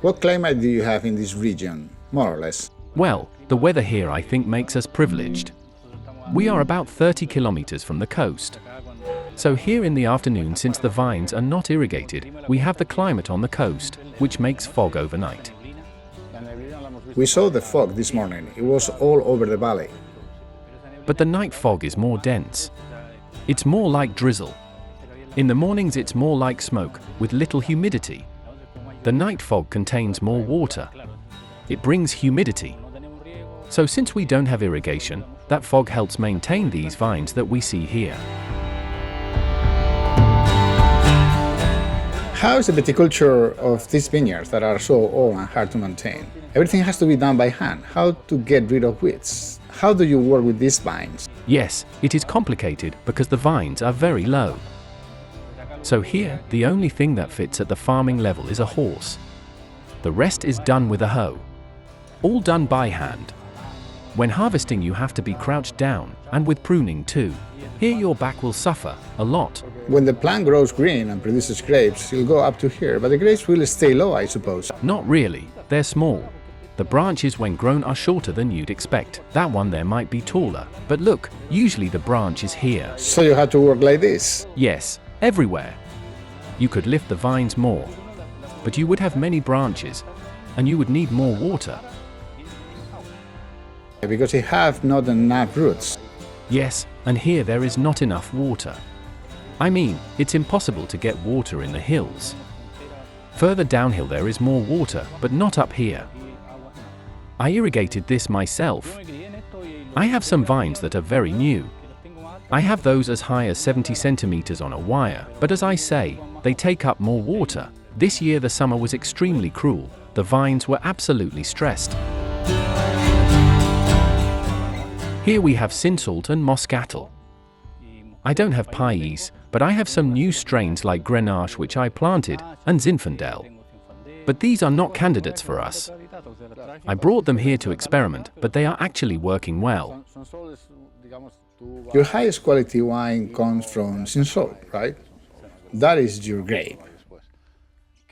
What climate do you have in this region, more or less? Well, the weather here I think makes us privileged. We are about 30 kilometers from the coast. So here in the afternoon, since the vines are not irrigated, we have the climate on the coast, which makes fog overnight. We saw the fog this morning. It was all over the valley. But the night fog is more dense. It's more like drizzle. In the mornings it's more like smoke, with little humidity. The night fog contains more water. It brings humidity. So since we don't have irrigation, that fog helps maintain these vines that we see here. How is the viticulture of these vineyards that are so old and hard to maintain? Everything has to be done by hand. How to get rid of weeds? How do you work with these vines? Yes, it is complicated because the vines are very low. So here, the only thing that fits at the farming level is a horse. The rest is done with a hoe. All done by hand. When harvesting you have to be crouched down, and with pruning too. Here your back will suffer a lot. When the plant grows green and produces grapes, it'll go up to here, but the grapes will stay low, I suppose. Not really, they're small. The branches when grown are shorter than you'd expect. That one there might be taller, but look, usually the branch is here. So you have to work like this? Yes, everywhere. You could lift the vines more, but you would have many branches, and you would need more water. Because you have not enough roots. Yes, and here there is not enough water. I mean, it's impossible to get water in the hills. Further downhill there is more water, but not up here. I irrigated this myself. I have some vines that are very new. I have those as high as 70 centimeters on a wire, but as I say, they take up more water. This year the summer was extremely cruel. The vines were absolutely stressed. Here we have Sinsalt and Moscatel. I don't have Pais, but I have some new strains like Grenache which I planted, and Zinfandel. But these are not candidates for us. I brought them here to experiment, but they are actually working well. Your highest quality wine comes from Sinsalt, right? That is your grape.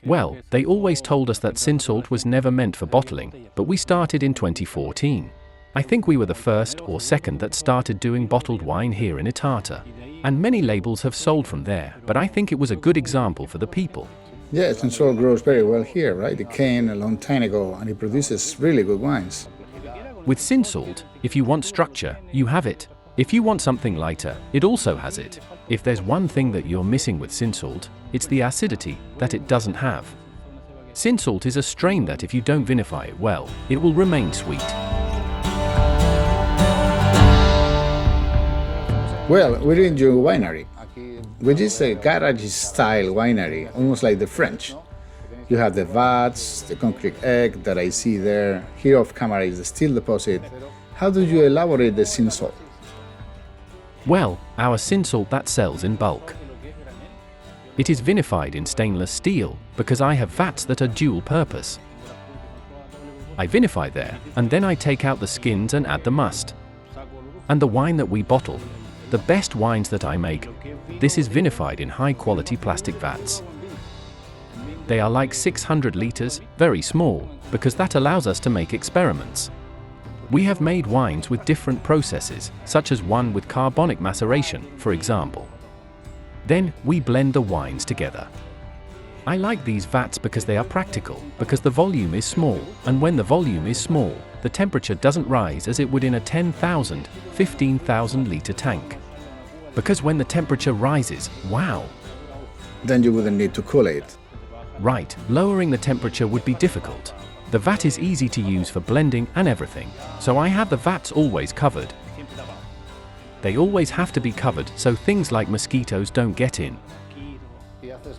Well, they always told us that Sinsalt was never meant for bottling, but we started in 2014. I think we were the first or second that started doing bottled wine here in Itata. And many labels have sold from there, but I think it was a good example for the people. Yes, Sinsalt grows very well here, right? It came a long time ago and it produces really good wines. With Sinsalt, if you want structure, you have it. If you want something lighter, it also has it. If there's one thing that you're missing with Sinsalt, it's the acidity that it doesn't have. Sinsalt is a strain that if you don't vinify it well, it will remain sweet. Well, we're in your winery, which is a garage-style winery, almost like the French. You have the vats, the concrete egg that I see there. Here off camera is the steel deposit. How do you elaborate the Sinsalt? Well, our Sinsalt that sells in bulk. It is vinified in stainless steel, because I have vats that are dual purpose. I vinify there, and then I take out the skins and add the must. And the wine that we bottle, the best wines that I make, this is vinified in high-quality plastic vats. They are like 600 liters, very small, because that allows us to make experiments. We have made wines with different processes, such as one with carbonic maceration, for example. Then, we blend the wines together. I like these vats because they are practical, because the volume is small, and when the volume is small, the temperature doesn't rise as it would in a 10,000, 15,000 liter tank. Because when the temperature rises, wow! Then you wouldn't need to cool it. Right, lowering the temperature would be difficult. The vat is easy to use for blending and everything, so I have the vats always covered. They always have to be covered so things like mosquitoes don't get in.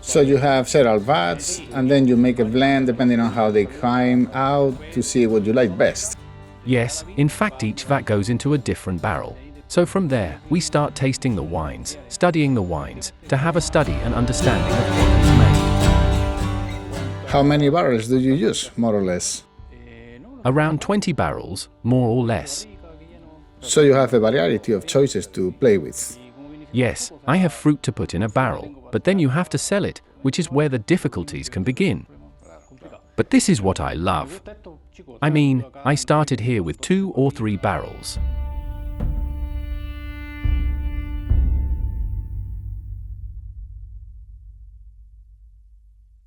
So you have several vats, and then you make a blend depending on how they climb out to see what you like best. Yes, in fact each vat goes into a different barrel. So from there, we start tasting the wines, studying the wines, to have a study and understanding of what is made. How many barrels do you use, more or less? Around 20 barrels, more or less. So you have a variety of choices to play with. Yes, I have fruit to put in a barrel, but then you have to sell it, which is where the difficulties can begin. But this is what I love. I mean, I started here with 2 or 3 barrels.